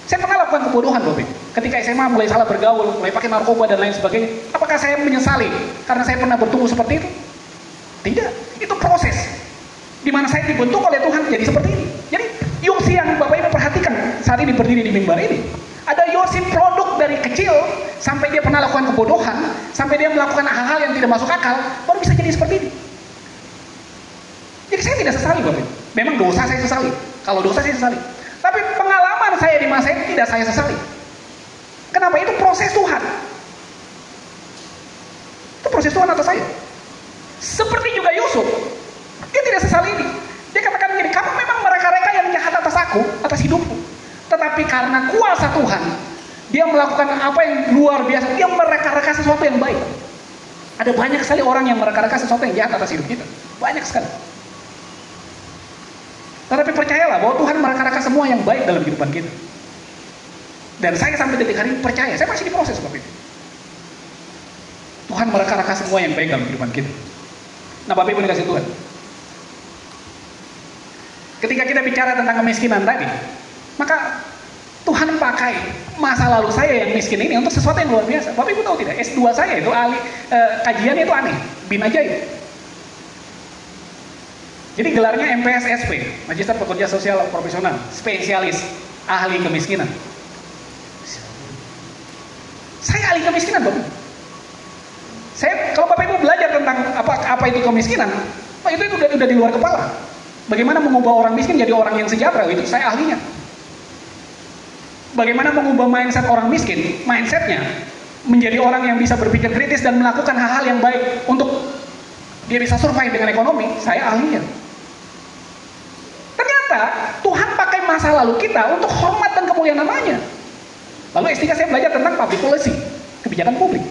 Saya pernah lakukan kebodohan, Bapak. Ketika SMA mulai salah bergaul, mulai pakai narkoba dan lain sebagainya. Apakah saya menyesali karena saya pernah bertumbuh seperti itu? Tidak. Itu proses. Di mana saya dibentuk oleh Tuhan jadi seperti ini. Jadi Yosi yang Bapak Ibu perhatikan saat ini berdiri di mimbar ini, ada Yosi produk dari kecil sampai dia pernah lakukan kebodohan, sampai dia melakukan hal-hal yang tidak masuk akal, baru bisa jadi seperti ini. Jadi saya tidak sesali Bapak Ibu. Memang dosa saya sesali. Kalau dosa saya sesali. Tapi pengalaman saya di masa ini tidak saya sesali. Kenapa? Itu proses Tuhan. Itu proses Tuhan atas saya. Seperti juga Yusuf. Dia tidak sesali ini. Dia katakan gini, kamu memang mereka-reka yang jahat atas aku, atas hidupku. Tetapi karena kuasa Tuhan, dia melakukan apa yang luar biasa. Dia mereka-reka sesuatu yang baik. Ada banyak sekali orang yang mereka-reka sesuatu yang jahat atas hidup kita. Banyak sekali. Tetapi percayalah bahwa Tuhan mereka-reka semua yang baik dalam kehidupan kita. Dan saya sampai detik hari ini percaya, saya masih diproses seperti itu. Tuhan mereka-reka semua yang baik dalam kehidupan kita. Nah, Bapak Ibu dikasih Tuhan. Ketika kita bicara tentang kemiskinan tadi, maka Tuhan pakai masa lalu saya yang miskin ini untuk sesuatu yang luar biasa. Bapak Ibu tahu tidak? S2 saya itu kajiannya itu aneh, bin ajaib. Jadi gelarnya MPSSP, Magister Pekerja Sosial Profesional, spesialis ahli kemiskinan. Saya ahli kemiskinan, Bapak. Kalau Bapak Ibu belajar tentang apa itu kemiskinan, itu udah di luar kepala. Bagaimana mengubah orang miskin jadi orang yang sejahtera, itu saya ahlinya. Bagaimana mengubah mindset orang miskin, mindsetnya menjadi orang yang bisa berpikir kritis dan melakukan hal-hal yang baik untuk dia bisa survive dengan ekonomi, saya ahlinya. Ternyata Tuhan pakai masa lalu kita untuk hormat dan kemuliaan namanya. Lalu S3 saya belajar tentang public policy, kebijakan publik.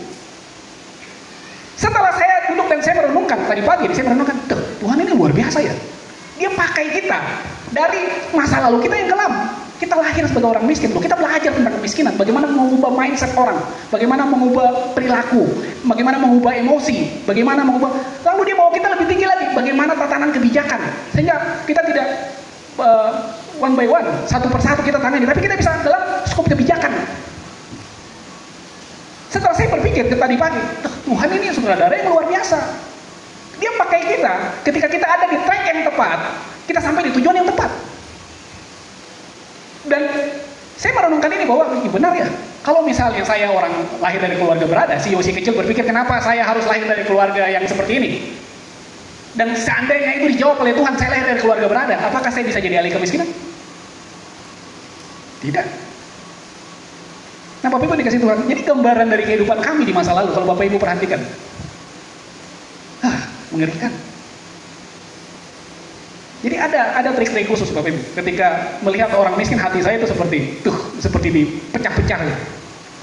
Setelah saya duduk dan saya merenungkan, tadi pagi saya merenungkan, Tuhan ini luar biasa ya. Dia pakai kita dari masa lalu kita yang kelam. Kita lahir sebagai orang miskin, kita belajar tentang kemiskinan, bagaimana mengubah mindset orang, bagaimana mengubah perilaku, bagaimana mengubah emosi, bagaimana mengubah, lalu dia bawa kita lebih tinggi lagi, bagaimana tatanan kebijakan, sehingga kita tidak one by one, satu persatu kita tangani, tapi kita bisa dalam skop kebijakan. Setelah saya berpikir tadi pagi, Tuhan ini saudara yang luar biasa. Dia pakai kita, ketika kita ada di track yang tepat, kita sampai di tujuan yang tepat. Dan saya merenungkan ini bahwa benar ya, kalau misalnya saya orang lahir dari keluarga berada, si Yosi kecil berpikir kenapa saya harus lahir dari keluarga yang seperti ini? Dan seandainya itu dijawab oleh Tuhan, saya lahir dari keluarga berada, apakah saya bisa jadi ahli kemiskinan? Tidak. Nah, Bapak Ibu dikasih Tuhan. Jadi gambaran dari kehidupan kami di masa lalu, kalau Bapak Ibu perhatikan. Mengerikan. Jadi ada trik-trik khusus Bapak Ibu. Ketika melihat orang miskin, hati saya itu seperti dipecah-pecah.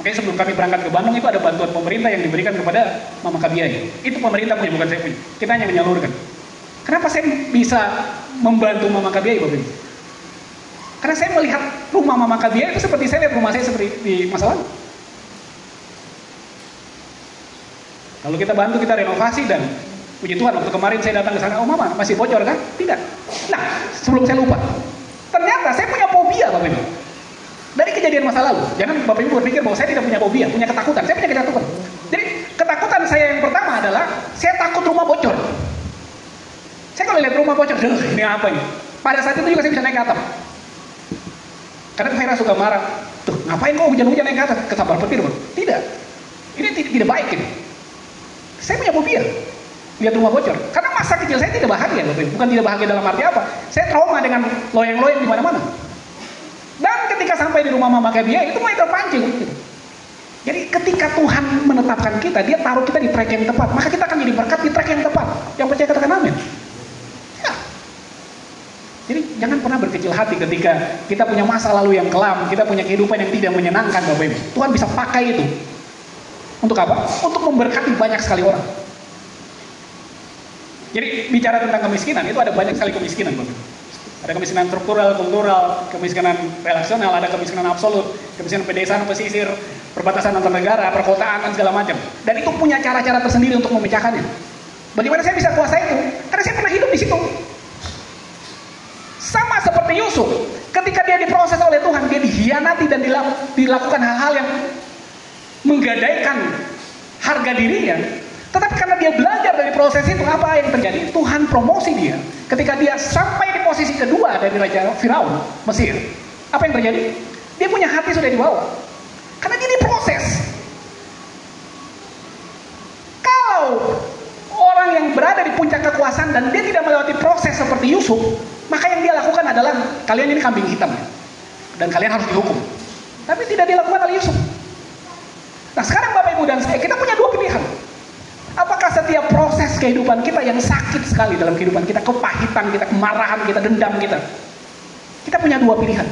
Makanya sebelum kami berangkat ke Bandung itu ada bantuan pemerintah yang diberikan kepada Mama Kabiai. Itu pemerintah punya, bukan saya punya. Kita hanya menyalurkan. Kenapa saya bisa membantu Mama Kabiai Bapak Ibu? Karena saya melihat rumah Mama Kabiai itu seperti saya lihat rumah saya seperti di masa lalu. Lalu kita bantu, kita renovasi, dan puji Tuhan waktu kemarin saya datang ke sana, oh Mama masih bocor kan? Tidak. Nah, sebelum saya lupa, ternyata saya punya fobia Bapak Ibu. Dari kejadian masa lalu, jangan Bapak Ibu berpikir bahwa saya tidak punya fobia, punya ketakutan. Saya punya ketakutan. Jadi ketakutan saya yang pertama adalah saya takut rumah bocor. Saya kalau lihat rumah bocor, ini apa ini? Pada saat itu juga saya bisa naik ke atap. Karena Vera suka marah, tuh ngapain kok hujan-hujan naik ke atas? Kesabar petir Bang? Tidak. Ini tidak baik ini. Saya punya fobia lihat rumah bocor. Karena masa kecil saya tidak bahagia, bukan tidak bahagia dalam arti apa. Saya trauma dengan loyang-loyang di mana-mana. Dan ketika sampai di rumah Mama Kabiai itu mulai terpancing. Gitu. Jadi ketika Tuhan menetapkan kita, Dia taruh kita di track yang tepat, maka kita akan jadi berkat di track yang tepat. Yang percaya katakan amin. Ya. Jadi jangan pernah berkecil hati ketika kita punya masa lalu yang kelam, kita punya kehidupan yang tidak menyenangkan Bapak Ibu. Tuhan bisa pakai itu. Untuk apa? Untuk memberkati banyak sekali orang. Jadi bicara tentang kemiskinan, itu ada banyak sekali kemiskinan Bapak. Ada kemiskinan struktural, kultural, kemiskinan relasional, ada kemiskinan absolut, kemiskinan pedesaan, pesisir, perbatasan antar negara, perkotaan, dan segala macam. Dan itu punya cara-cara tersendiri untuk memecahkannya. Bagaimana saya bisa kuasai itu? Karena saya pernah hidup di situ. Sama seperti Yusuf, ketika dia diproses oleh Tuhan, dia dihianati dan dilakukan hal-hal yang menggadaikan harga dirinya. Tetapi karena dia belajar dari proses itu, apa yang terjadi? Tuhan promosi dia. Ketika dia sampai di posisi kedua dari Raja Firaun, Mesir, apa yang terjadi? Dia punya hati sudah dibawa. Karena dia diproses. Kalau orang yang berada di puncak kekuasaan dan dia tidak melewati proses seperti Yusuf, maka yang dia lakukan adalah, kalian ini kambing hitam ya, dan kalian harus dihukum. Tapi tidak dilakukan oleh Yusuf. Nah sekarang Bapak Ibu dan saya, kita punya dua pilihan. Apakah setiap proses kehidupan kita yang sakit sekali dalam kehidupan kita, kepahitan kita, kemarahan kita, dendam kita, kita punya dua pilihan.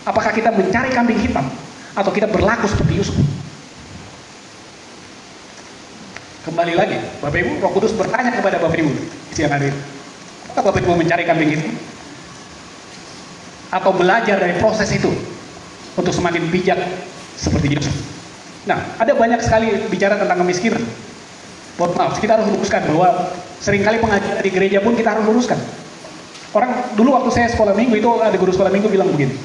Apakah kita mencari kambing hitam atau kita berlaku seperti Yusuf? Kembali lagi, Bapak Ibu, Roh Kudus bertanya kepada Bapak Ibu siang hari ini, apakah Bapak Ibu mencari kambing hitam atau belajar dari proses itu untuk semakin bijak seperti Yusuf? Nah, ada banyak sekali bicara tentang kemiskinan. Mohon maaf, kita harus luruskan bahwa seringkali pengajaran di gereja pun kita harus luruskan. Orang dulu waktu saya sekolah minggu itu ada guru sekolah minggu bilang begini,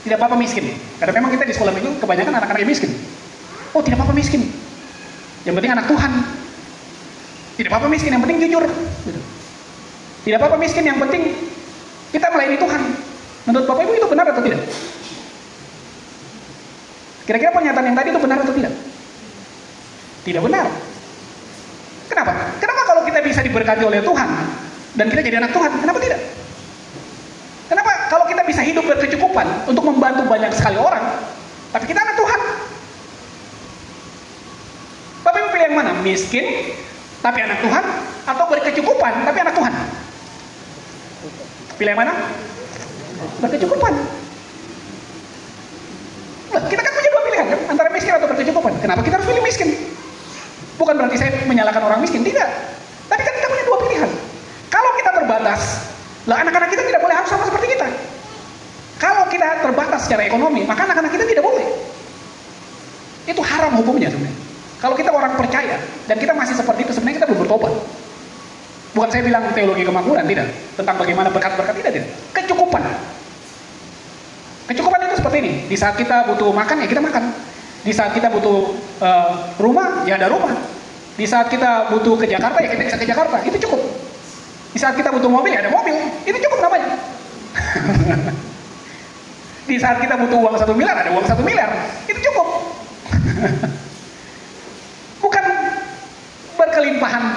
tidak apa-apa miskin, karena memang kita di sekolah minggu kebanyakan anak-anak yang miskin. Oh tidak apa-apa miskin, yang penting anak Tuhan. Tidak apa-apa miskin, yang penting jujur. Tidak apa-apa miskin, yang penting kita melayani Tuhan. Menurut Bapak Ibu itu benar atau tidak? Kira-kira pernyataan yang tadi itu benar atau tidak? Tidak benar. Kenapa? Kenapa kalau kita bisa diberkati oleh Tuhan dan kita jadi anak Tuhan, kenapa tidak? Kenapa kalau kita bisa hidup berkecukupan untuk membantu banyak sekali orang, tapi kita anak Tuhan? Bapak Ibu pilih yang mana? Miskin tapi anak Tuhan, atau berkecukupan tapi anak Tuhan? Pilih yang mana? Berkecukupan. Nah, kita kan punya dua pilihan kan, antara miskin atau berkecukupan. Kenapa kita harus pilih miskin? Bukan berarti saya menyalahkan orang miskin, tidak. Tapi kan kita punya dua pilihan. Kalau kita terbatas, lah anak-anak kita tidak boleh harus sama seperti kita. Kalau kita terbatas secara ekonomi, maka anak-anak kita tidak boleh. Itu haram hukumnya sebenarnya. Kalau kita orang percaya dan kita masih seperti itu, sebenarnya kita belum bertobat. Bukan saya bilang teologi kemakmuran, tidak. Tentang bagaimana berkat-berkat, tidak. Kecukupan. Kecukupan itu seperti ini. Di saat kita butuh makan, ya kita makan. Di saat kita butuh rumah, ya ada rumah. Di saat kita butuh ke Jakarta, ya kita bisa ke Jakarta. Itu cukup. Di saat kita butuh mobil, ya ada mobil. Itu cukup namanya. Di saat kita butuh uang 1 miliar, ada uang 1 miliar. Itu cukup. Bukan berkelimpahan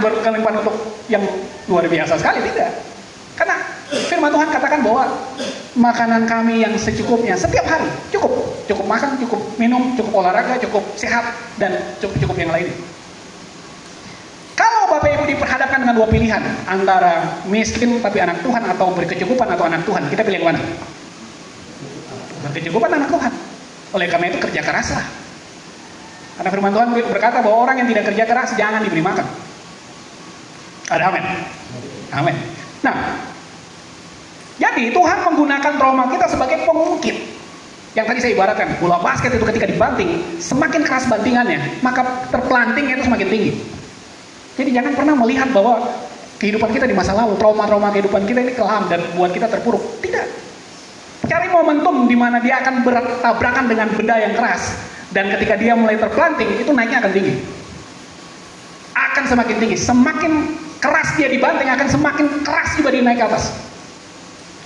untuk yang luar biasa sekali, tidak. Karena firman Tuhan katakan bahwa makanan kami yang secukupnya setiap hari. Cukup makan, cukup minum, cukup olahraga, cukup sehat, dan cukup yang lainnya. Kalau Bapak Ibu diperhadapkan dengan dua pilihan, antara miskin tapi anak Tuhan atau berkecukupan atau anak Tuhan, kita pilih yang mana? Berkecukupan anak Tuhan. Oleh karena itu kerja keraslah. Karena firman Tuhan berkata bahwa orang yang tidak kerja keras jangan diberi makan. Ada amin? Amin. Nah, jadi Tuhan menggunakan trauma kita sebagai pengungkit. Yang tadi saya ibaratkan, bola basket itu ketika dibanting, semakin keras bantingannya, maka terpelantingnya itu semakin tinggi. Jadi jangan pernah melihat bahwa kehidupan kita di masa lalu, trauma-trauma kehidupan kita ini kelam dan buat kita terpuruk. Tidak. Cari momentum di mana dia akan bertabrakan dengan benda yang keras. Dan ketika dia mulai terpelanting, itu naiknya akan tinggi. Akan semakin tinggi. Semakin keras dia dibanting, akan semakin keras juga dia naik ke atas.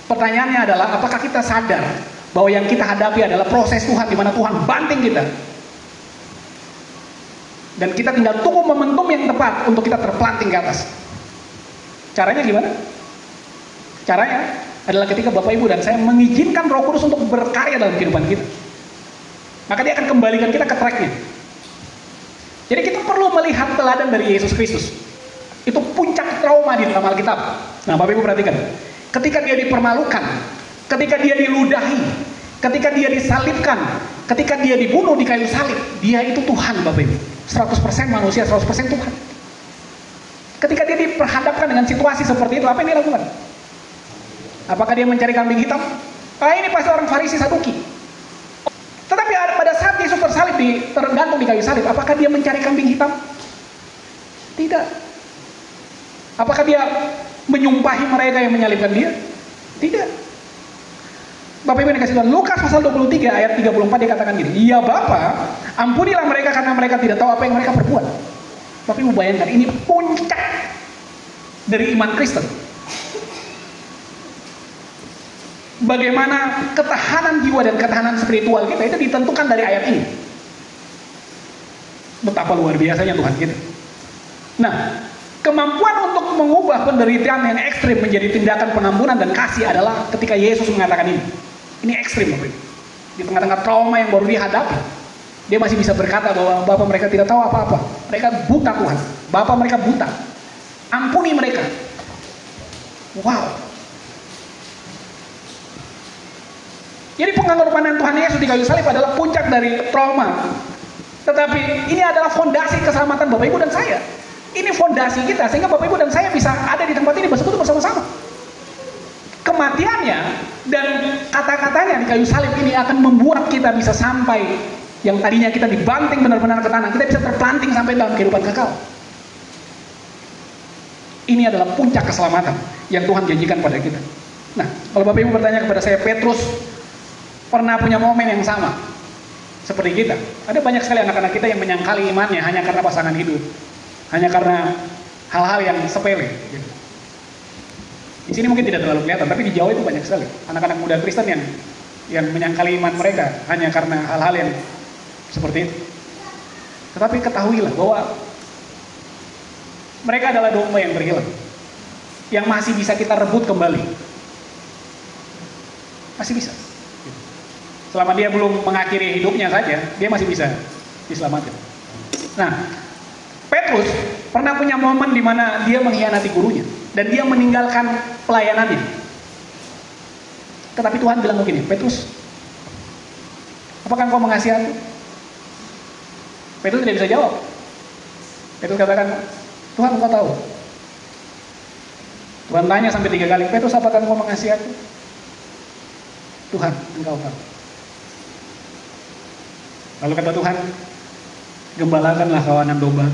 Pertanyaannya adalah, apakah kita sadar bahwa yang kita hadapi adalah proses Tuhan, di mana Tuhan banting kita? Dan kita tinggal tunggu momentum yang tepat untuk kita terpelanting ke atas. Caranya gimana? Caranya adalah ketika Bapak Ibu dan saya mengizinkan Roh Kudus untuk berkarya dalam kehidupan kita. Maka dia akan kembalikan kita ke tracknya. Jadi kita perlu melihat teladan dari Yesus Kristus. Itu puncak trauma di dalam Alkitab. Nah, Bapak Ibu perhatikan. Ketika dia dipermalukan, ketika dia diludahi, ketika dia disalibkan, ketika dia dibunuh di kayu salib, dia itu Tuhan, Bapak Ibu. 100% manusia, 100% Tuhan. Ketika dia diperhadapkan dengan situasi seperti itu, apa yang dia lakukan? Apakah dia mencari kambing hitam? Ini pasti orang Farisi Saduki. Tetapi pada saat Yesus tersalib, tergantung di kayu salib, apakah dia mencari kambing hitam? Tidak. Apakah dia menyumpahi mereka yang menyalibkan dia? Tidak. Bapak Ibu yang dikasih Tuhan, Lukas pasal 23 ayat 34 dia katakan gini, "Ya Bapa, ampunilah mereka karena mereka tidak tahu apa yang mereka perbuat." Bapak Ibu bayangkan, ini puncak dari iman Kristen. Bagaimana ketahanan jiwa dan ketahanan spiritual kita itu ditentukan dari ayat ini. Betapa luar biasanya Tuhan kita. Nah, kemampuan untuk mengubah penderitaan yang ekstrim menjadi tindakan pengampunan dan kasih adalah ketika Yesus mengatakan ini. Ini ekstrim, Bapak. Di tengah-tengah trauma yang baru dihadapi, dia masih bisa berkata bahwa Bapa mereka tidak tahu apa-apa. Mereka buta, Tuhan. Bapa mereka buta. Ampuni mereka. Wow. Jadi pengorbanan Tuhan Yesus di kayu salib adalah puncak dari trauma. Tetapi ini adalah fondasi keselamatan Bapak Ibu dan saya. Ini fondasi kita sehingga Bapak Ibu dan saya bisa ada di tempat ini bersekutu bersama-sama. Kematiannya dan kata-katanya di kayu salib ini akan membuat kita bisa sampai yang tadinya kita dibanting benar-benar ke tanah, kita bisa terpelanting sampai dalam kehidupan kekal. Ini adalah puncak keselamatan yang Tuhan janjikan pada kita. Nah, kalau Bapak Ibu bertanya kepada saya, Petrus pernah punya momen yang sama seperti kita. Ada banyak sekali anak-anak kita yang menyangkali imannya hanya karena pasangan hidup, hanya karena hal-hal yang sepele. Gitu. Di sini mungkin tidak terlalu kelihatan, tapi di Jawa itu banyak sekali anak-anak muda Kristen yang menyangkali iman mereka hanya karena hal-hal yang seperti itu. Tetapi ketahuilah bahwa mereka adalah domba yang berhilang, yang masih bisa kita rebut kembali. Masih bisa. Selama dia belum mengakhiri hidupnya saja, dia masih bisa diselamatkan. Nah, Petrus pernah punya momen di mana dia mengkhianati gurunya dan dia meninggalkan pelayanannya. Tetapi Tuhan bilang begini, Petrus, apakah engkau mengasihi aku? Petrus tidak bisa jawab. Petrus katakan, Tuhan engkau tahu. Tuhan tanya sampai 3 kali, Petrus apakah engkau mengasihi aku? Tuhan, engkau tahu. Lalu kata Tuhan, gembalakanlah kawanan domba.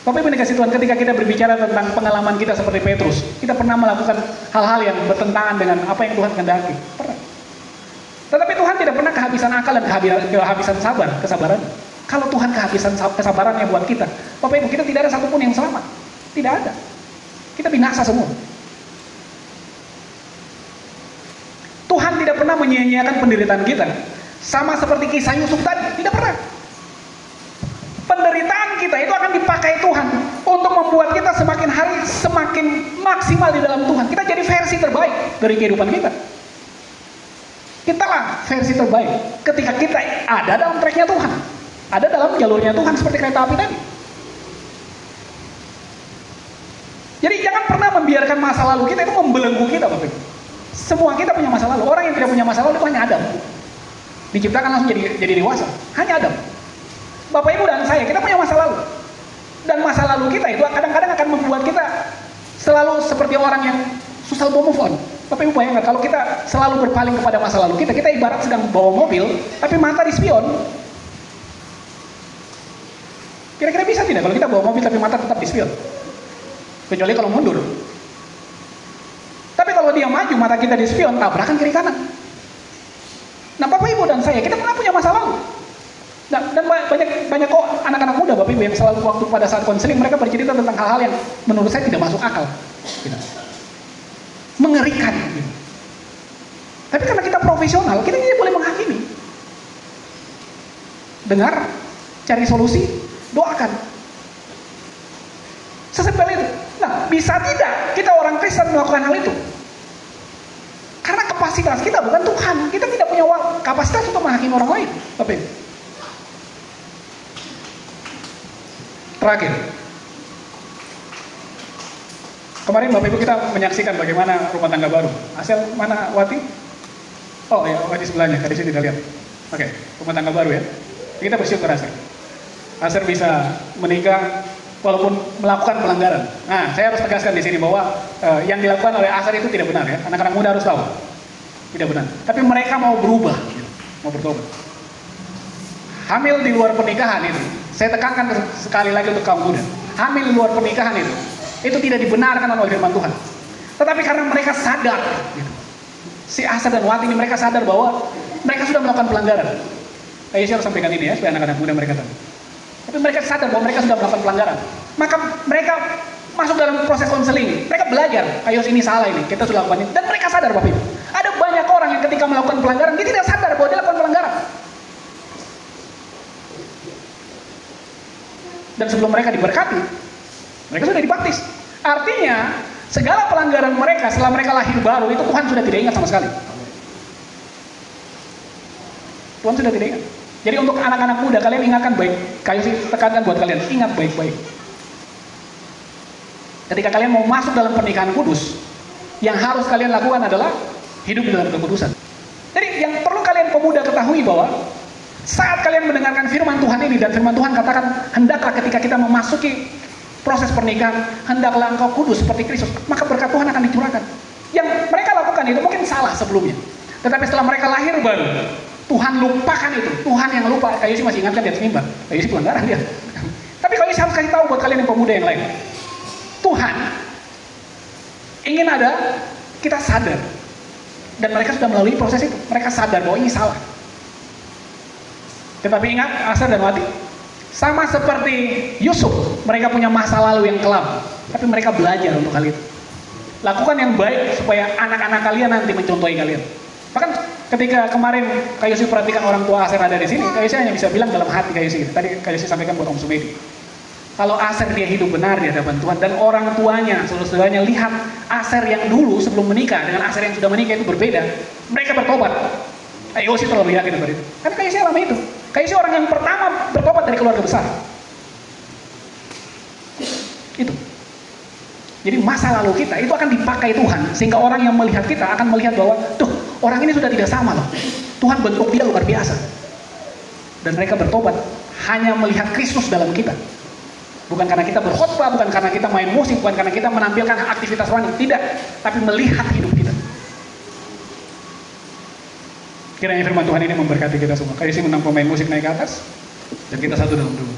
Bapak Ibu dikasih Tuhan, ketika kita berbicara tentang pengalaman kita seperti Petrus, kita pernah melakukan hal-hal yang bertentangan dengan apa yang Tuhan kehendaki. Pernah. Tetapi Tuhan tidak pernah kehabisan akal dan kehabisan kesabaran. Kalau Tuhan kehabisan kesabarannya buat kita, Bapak Ibu, kita tidak ada satupun yang selamat. Tidak ada. Kita binasa semua. Tuhan tidak pernah menyia-nyiakan penderitaan kita. Sama seperti kisah Yusuf tadi, tidak pernah. Penderitaan kita itu akan dipakai Tuhan untuk membuat kita semakin hari semakin maksimal di dalam Tuhan. Kita jadi versi terbaik dari kehidupan kita. Kita lah versi terbaik ketika kita ada dalam tracknya Tuhan, ada dalam jalurnya Tuhan seperti kereta api tadi. Jadi jangan pernah membiarkan masa lalu kita itu membelenggu kita, Bapak Ibu. Semua kita punya masa lalu. Orang yang tidak punya masa lalu itu hanya Adam. Diciptakan langsung jadi dewasa. Hanya Adam. Bapak Ibu dan saya, kita punya masa lalu. Dan masa lalu kita itu kadang-kadang akan membuat kita selalu seperti orang yang susah move on. Bapak Ibu bayangkan kalau kita selalu berpaling kepada masa lalu kita, kita ibarat sedang bawa mobil, tapi mata di spion. Kira-kira bisa tidak kalau kita bawa mobil tapi mata tetap di spion? Kecuali kalau mundur. Tapi kalau dia maju, mata kita di spion, tabrakan kiri kanan. Nah, Bapak Ibu dan saya, kita pernah punya masa lalu. Dan banyak kok anak-anak muda, Bapak Ibu, yang selalu waktu pada saat konseling mereka bercerita tentang hal-hal yang menurut saya tidak masuk akal. Gitu. Mengerikan. Gitu. Tapi karena kita profesional, kita tidak boleh menghakimi. Dengar, cari solusi, doakan. Sesimpel itu. Nah, bisa tidak kita orang Kristen melakukan hal itu? Karena kapasitas kita bukan Tuhan. Kita tidak punya kapasitas untuk menghakimi orang lain. Bapak Ibu. Terakhir. Kemarin Bapak Ibu kita menyaksikan bagaimana rumah tangga baru. Asal mana Wati? Oh ya, Wati sebelahnya. Di sini kita lihat. Oke, rumah tangga baru ya. Kita bersyukur Asar. Asar bisa menikah walaupun melakukan pelanggaran. Nah, saya harus tegaskan di sini bahwa yang dilakukan oleh Asar itu tidak benar ya. Anak-anak muda harus tahu. Tidak benar. Tapi mereka mau berubah, gitu. Mau bertobat. Hamil di luar pernikahan itu, saya tekankan sekali lagi untuk kaum muda. Hamil di luar pernikahan itu tidak dibenarkan oleh firman Tuhan. Tetapi karena mereka sadar, gitu. Si Asar dan Wati ini mereka sadar bahwa mereka sudah melakukan pelanggaran. Saya harus sampaikan ini ya, supaya anak-anak muda mereka tahu. Tapi mereka sadar bahwa mereka sudah melakukan pelanggaran. Maka mereka masuk dalam proses konseling. Mereka belajar, ayo ini salah ini, kita sudah lakukan ini. Dan mereka sadar Bapak Ibu. Ada banyak orang yang ketika melakukan pelanggaran, dia tidak sadar bahwa dia melakukan pelanggaran. Dan sebelum mereka diberkati, mereka sudah dibaptis. Artinya, segala pelanggaran mereka setelah mereka lahir baru, itu Tuhan sudah tidak ingat sama sekali. Tuhan sudah tidak ingat. Jadi untuk anak-anak muda, kalian ingatkan baik. Kayu sih tekankan buat kalian, ingat baik-baik. Ketika kalian mau masuk dalam pernikahan kudus, yang harus kalian lakukan adalah hidup di dalam kekudusan. Jadi yang perlu kalian pemuda ketahui bahwa saat kalian mendengarkan firman Tuhan ini, dan firman Tuhan katakan, hendaklah ketika kita memasuki proses pernikahan, hendaklah engkau kudus seperti Kristus, maka berkat Tuhan akan dicurahkan. Yang mereka lakukan itu mungkin salah sebelumnya. Tetapi setelah mereka lahir baru, Tuhan lupakan itu. Tuhan yang lupa. Kayu sih masih ingatkan di atas mimbar. Kayu sih pelanggaran dia. Tapi Kayu sih harus kasih tahu buat kalian yang pemuda yang lain. Tuhan ingin ada kita sadar. Dan mereka sudah melalui proses itu. Mereka sadar bahwa ini salah. Tetapi ingat, Asar dan Wati, sama seperti Yusuf, mereka punya masa lalu yang kelam. Tapi mereka belajar untuk hal itu. Lakukan yang baik supaya anak-anak kalian nanti mencontohi kalian. Bahkan ketika kemarin Kak Yosi perhatikan orang tua Asar ada di sini, Kak Yosi hanya bisa bilang dalam hati Kak Yosi. Tadi Kak Yosi sampaikan buat Om Sumedi. Kalau Asar dia hidup benar di hadapan Tuhan, dan orang tuanya, saudara-saudaranya lihat Asar yang dulu sebelum menikah dengan Asar yang sudah menikah itu berbeda, mereka bertobat. Kak Yosi terlalu yakin seperti itu. Karena Kak Yosi alami itu. Kak Yosi orang yang pertama bertobat dari keluarga besar. Itu. Jadi masa lalu kita itu akan dipakai Tuhan, sehingga orang yang melihat kita akan melihat bahwa, tuh, orang ini sudah tidak sama loh. Tuhan bentuk dia luar biasa. Dan mereka bertobat hanya melihat Kristus dalam kita. Bukan karena kita berkhotbah, bukan karena kita main musik, bukan karena kita menampilkan aktivitas rohani, tidak, tapi melihat hidup kita. Kiranya firman Tuhan ini memberkati kita semua. Kayak sih menang pemain musik naik ke atas, dan kita satu dalam doa.